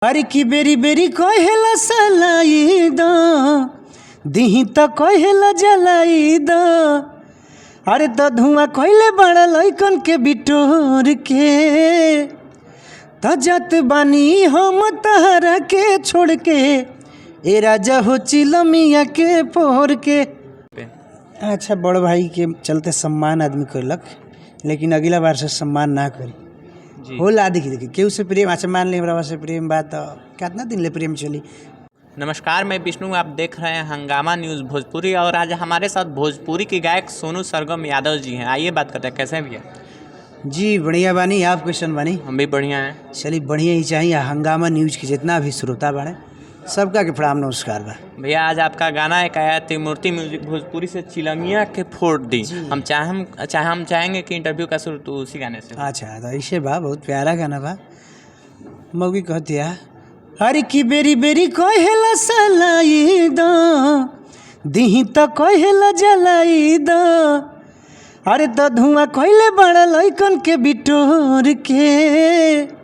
अरे की बेरी बेरी कहेला सलाई द दिही त कहेला जलाई द अरे त धुआं कइले बड़ा लइकन के बिटोर के त जात बानी हम तहरा के छोड़ के ए राजा हो चिलमिया के पोर के। अच्छा बड़ भाई के चलते सम्मान आदमी करलक, लेकिन अगला बार से सम्मान ना करी होला। देखिए केहू से प्रेम, अच्छा मान ली हमरा से प्रेम बात कितना दिन ले प्रेम चली। नमस्कार, मैं विष्णु, आप देख रहे हैं हंगामा न्यूज़ भोजपुरी और आज हमारे साथ भोजपुरी की गायक सोनू सरगम यादव जी हैं। आइए बात करते हैं, कैसे हैं भैया? जी बढ़िया बानी, आप क्वेश्चन बानी? हम भी बढ़िया हैं। चलिए बढ़िया ही चाहिए। हंगामा न्यूज़ के जितना भी श्रोता बाड़े सबका के प्रणाम नमस्कार बा। भैया आज आपका गाना एक आया त्रिमूर्ति म्यूजिक भोजपुरी से चिलंगिया के फोड़ दी। हम चाहेंगे कि इंटरव्यू का शुरू तो उसी गाने से। अच्छा तो ऐसे बा, बहुत प्यारा गाना बा। मौगी कहती है अरे की बेरी बेरी कहेला सलाई द दिही त कहेला जलाई द अरे त धुआं कइले बड़ा लइकन के बिटोर के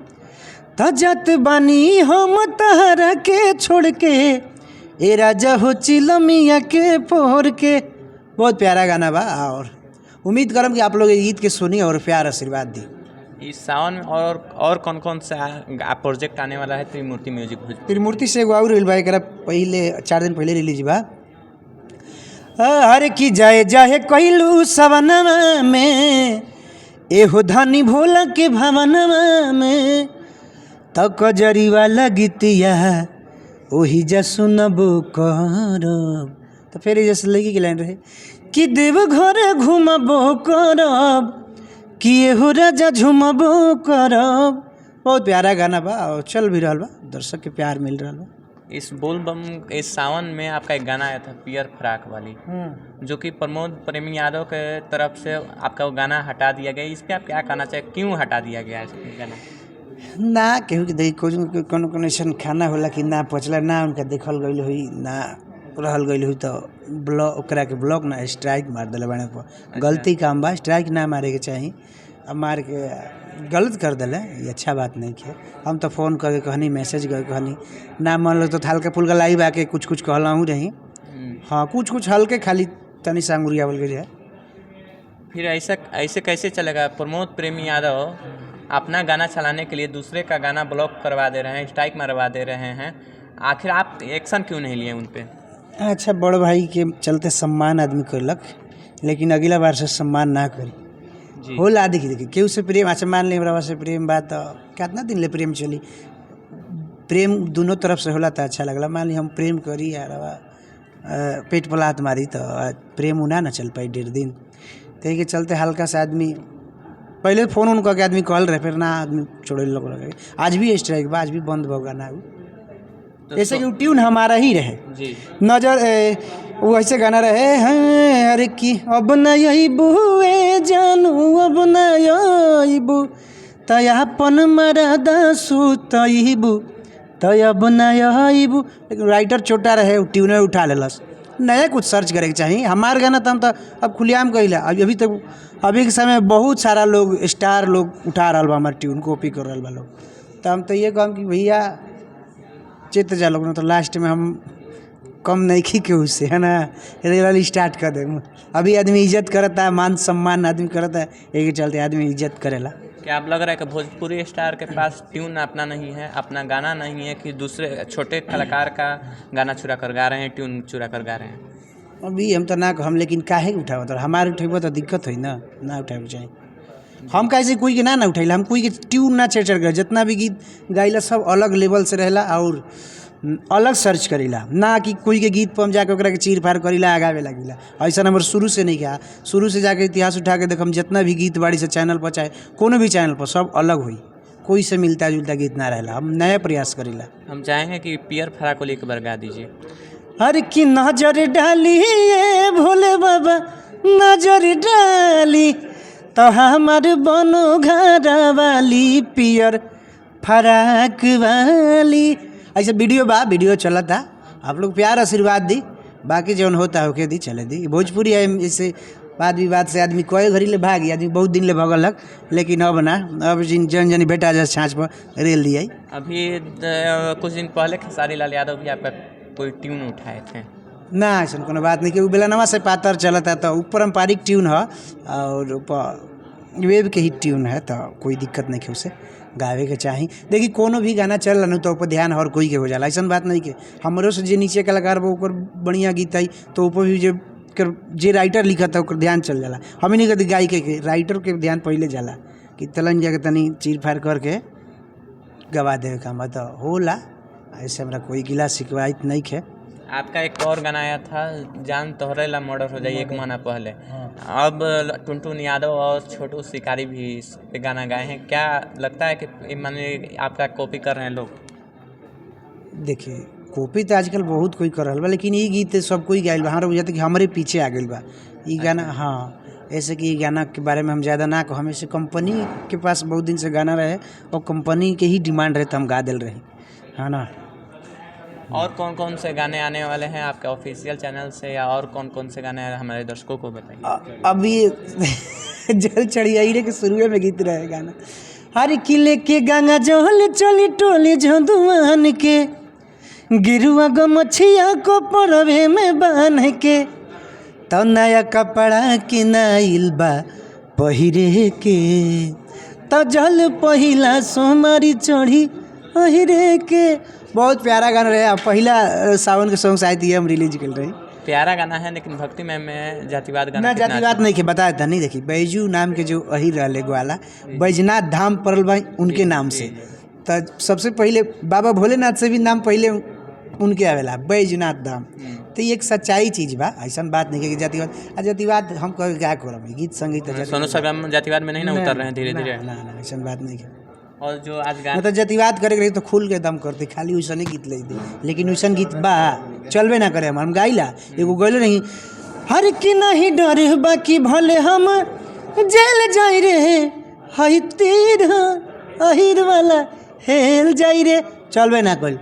त जात बानी हम तहरा के छोड़ के ए राजा हो चिलमिया के पोर के। बहुत प्यारा गाना बा और उम्मीद करम कि आप लोग ये गीत के सुनी और प्यार आशीर्वाद दी। इस सावन में और कौन कौन सा प्रोजेक्ट आने वाला है त्रिमूर्ति म्यूजिक भोजपुरी? त्रिमूर्ति से एगो और रिल बा, एकरा पहले 4 दिन पहले रिलीज बा। हरे की जाए जाए कइलू सवनमा में एहो धनी भोला के भवनमा में त कजरी वाला गीतिया ओही जा सुनबो करब। तो फिर जैसे लगी की लाइन रहे कि देव घर घूमबो करब कि एहो राजा झूमबो करब। बहुत प्यारा गाना बा और चल भी रहा बा, दर्शक के प्यार मिल रहा बा। इस बोलबम इस सावन में आपका एक गाना आया था पियर फ्राक वाली, जो कि प्रमोद प्रेमी यादव के तरफ से आपका वो गाना हटा दिया गया। इस पर आप क्या कहना चाहिए, क्यों हटा दिया गया है गाना? ना केहू के देख कोनो ऐसा खाना होला कि ना पचला, ना उनका देखल गई हुई, ना रहल गई हुई तो ब्लॉक ओकरा के ब्लॉक ना स्ट्राइक मार दिले बने पर। गलती काम बा, स्ट्राइक ना मारे के चाहिए। अब मार के गलत कर दिले, ये अच्छा बात नहीं है। हम तो फ़ोन करके कहनी, मैसेज करके कहनी, ना मान लो तो हल्का फुल्का लाई बा के कुछ कुछ कहला हूँ रही। हाँ कुछ कुछ हल्के खाली तनी सांगुरिया बोल गई है। फिर ऐसे कैसे चलेगा? प्रमोद प्रेमी यादव अपना गाना चलाने के लिए दूसरे का गाना ब्लॉक करवा दे रहे हैं, स्ट्राइक मरवा दे रहे हैं, आखिर आप एक्शन क्यों नहीं लिए उन पर? अच्छा बड़ भाई के चलते सम्मान आदमी करलक, लेकिन अगला बार से सम्मान ना करी होला। देखिए केहू से प्रेम, अच्छा मान ली हमरा से प्रेम बात कितना दिन ले प्रेम चली। प्रेम दोनों तरफ से होला तो अच्छा लगला। मान ली हम प्रेम करी यार पेट पलात मारी तो प्रेम उना ना चल पाई 1.5 दिन। तो के चलते हल्का सा आदमी पहले फ़ोन उन करके आदमी कहल रहे, फिर ना आदमी छोड़े लोग लगे। आज भी स्ट्राइक बा, आज भी बंद बा गाना। ऐसे कि ट्यून हमारा ही रहे जी। नजर वो ऐसे गाना रहे हैं अरे कि अब नईबू ए जानू अब नईबू तयापन मरदा सुतईबू तब नईबू। लेकिन राइटर छोटा रहे, ट्यून उठा लेलस। नया कुछ सर्च करे के चाहिए। हमार गाना तो हम तो अब खुलेआम कहिला। अभी तक अभी के समय बहुत सारा लोग स्टार लोग उठा रहा बा, हमारे ट्यून कॉपी कर रहा बा लोग। तो हम तो ये कहम कि भैया चेत जा लोग ना, तो लास्ट में हम कम नहीं खी के उससे है ना रेल स्टार्ट कर देंगे। अभी आदमी इज्जत करता है, मान सम्मान आदमी करता है, एक चलते आदमी इज्जत करेला। क्या आप लग रहा है कि भोजपुरी स्टार के पास ट्यून अपना नहीं है, अपना गाना नहीं है, कि दूसरे छोटे कलाकार का गाना चुरा कर गा रहे हैं, ट्यून चुरा कर गा रहे हैं? अभी हम तो ना हम, लेकिन काहे उठाव तो हमारे उठेबो तो दिक्कत हुई ना उठावे चाहिए। हम कैसे कोई के ना उठैला, हम कोई के ट्यून ना छेड़छाड़ कर। जितना भी गीत गाइला सब अलग लेवल से रहेला और अलग सर्च करेला, ना कि कोई के गीत पर हम जाके ओकरा के चीर फाड़ करेला आगावे लगिला। ऐसा नंबर शुरू से नहीं किया। शुरू से जाके इतिहास उठा के देखम, जितना भी गीत बाड़ी से चैनल पर चाहे कोनो भी चैनल पर सब अलग हुई, कोई से मिलता जुलता गीत ना रहेला। हम नया प्रयास करेला। हम चाहेंगे कि पियर फ्राक को लेकर बार गा दीजिए। हर की नजर डाली ये भोले बाबा नजर डाली तो हमार बनो घर वाली पियर फराक वाली। ऐसे वीडियो चला था, आप लोग प्यार आशीर्वाद दी, बाकी जौन होता है ओके दी चले दी। भोजपुरी है जैसे वाद विवाद से आदमी कई घड़ी ले भागी, आदमी बहुत दिन ले भगलक, लेकिन अब ना, अब जन जनी बेटा जैसे छाछ पर रेल दिया। अभी कुछ दिन पहले खेसारी लाल यादव भी आपका कोई ट्यून उठाए थे। ना ऐसा कोनो बात नहीं कि उ बेलनवा से पातर चलता तो उ पारंपरिक ट्यून है और वेब के ही ट्यून है, तो कोई दिक्कत नहीं है उसे गावे के चाही। देखिए कोनो भी गाना चल रहा तो ऊपर ध्यान हर कोई के हो जाला, ऐसा बात नहीं कि हमरो से जे नीचे कलाकार बा ऊपर बढ़िया गीत आई तो ऊपर भी जे राइटर लिखा था ओकर ध्यान चल जाला। हमें नहीं कहते गायक के राइटर के ध्यान पहले जाला कि तलन जाके तनी चीर फाड़ करके गवा देवे का मत होला। ऐसे हमरा कोई गिला शिकायत नहीं है। आपका एक और गाना आया था जान तोहरे ला मर्डर हो जाए, एक महीना पहले। अब टुनटुन यादव और छोटू शिकारी भी इस पे गाना गाए हैं। क्या लगता है कि माने आपका कॉपी कर रहे हैं लोग? देखिए कॉपी तो आजकल बहुत कोई कर रहा बा, लेकिन ये गीत सब कोई गायल बा। हमारा बुझाता कि हमारे पीछे आ गई बा ये गाना। हाँ, ऐसे कि ये गाना के बारे में हम ज़्यादा ना कहो, ऐसे कंपनी के पास बहुत दिन से गाना रहे और कंपनी के ही डिमांड रहे तो हम गा दिल रहे, है ना। और कौन कौन से गाने आने वाले हैं आपके ऑफिशियल चैनल से, या और कौन कौन से गाने हमारे दर्शकों को बताइए। अभी जल चढ़िया के शुरू में गीत रहे गाना, हर किले के गंगा जल चली टोली झंदुआन के गिरुआ गमछिया को परवे में बांध के तो नया कपड़ा किनाइल बा पहिरे के तो जल पहिला सोमारी चढ़ी पहिरे के। बहुत प्यारा गाना रहे। पहला सावन के सॉन्ग शायद ये हम रिलीज कर रहे। प्यारा गाना है, लेकिन भक्ति में जातिवाद गाना ना जातिवाद नहीं के बताया था। नहीं देखी बैजू नाम के जो अही रहले ग्वाला बैजनाथ धाम पड़ल बा उनके नाम से, तो सबसे पहले बाबा भोलेनाथ से भी नाम पहले उनके आवेला बैजनाथ धाम। तो ये एक सच्चाई चीज़ बा, ऐसा बात नहीं है कि जातिवाद जातिवाद हम कह क्या करब। गीत संगीत सोनू सरगम जातिवाद में नहीं ना उतर रहे हैं धीरे धीरे। ना ऐसा बात नहीं है। और जो आज गाना मतलब जातिवाद करे रही तो खुल के दम करते, खाली वैसा नहीं गीत ले दे, लेकिन वैसा गीत बा चलबे ना करे। हम गाइला एगो गैले नहीं, हर की नहीं डर बाकी भले हम जेल जाई रे हई तीर अहिर वाला हेल जाई रे, चलबे ना कल।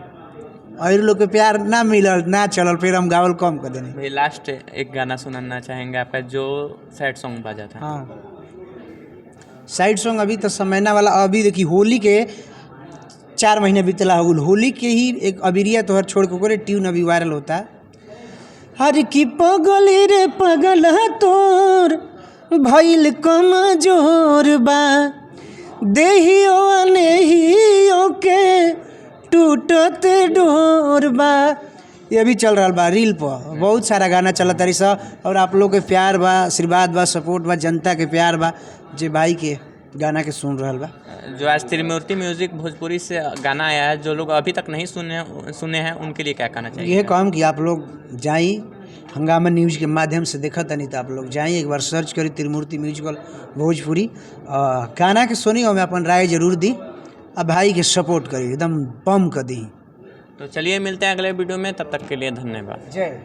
और लोग के प्यार ना मिलल ना चलल, फिर हम गावल कम कर देने। भाई लास्ट एक गाना सुनाना चाहेंगे आपका जो सैड सॉन्ग बाजा था? हाँ साइड सॉन्ग अभी तो समयना वाला। अभी देखिए होली के 4 महीने बीतला हो गल, होली के ही एक अबिरिया तोहर छोड़ के ओकरे ट्यून अभी वायरल होता। हर की पगली रे पगला तोर भइल कमजोर बा देहियो अनेहियो के टूटत डोर बा। ये अभी चल रहा बा रील पर, बहुत सारा गाना चलत तारी सा। और आप लोग के प्यार बा, आशीर्वाद बा, सपोर्ट बा, जनता के प्यार बा जे भाई के गाना के सुन रहा बा। जो आज त्रिमूर्ति म्यूजिक भोजपुरी से गाना आया है, जो लोग अभी तक नहीं सुने हैं उनके लिए क्या कहना चाहिए? ये काम कि आप लोग जाई हंगामा न्यूज़ के माध्यम से देखा था, नहीं तो आप लोग जाइए एक बार सर्च करी त्रिमूर्ति म्यूजिकल भोजपुरी, गाना के सुनी और मैं अपन राय जरूर दी। अब भाई के सपोर्ट करी, एकदम बम कर दी। तो चलिए मिलते हैं अगले वीडियो में, तब तक के लिए धन्यवाद। जय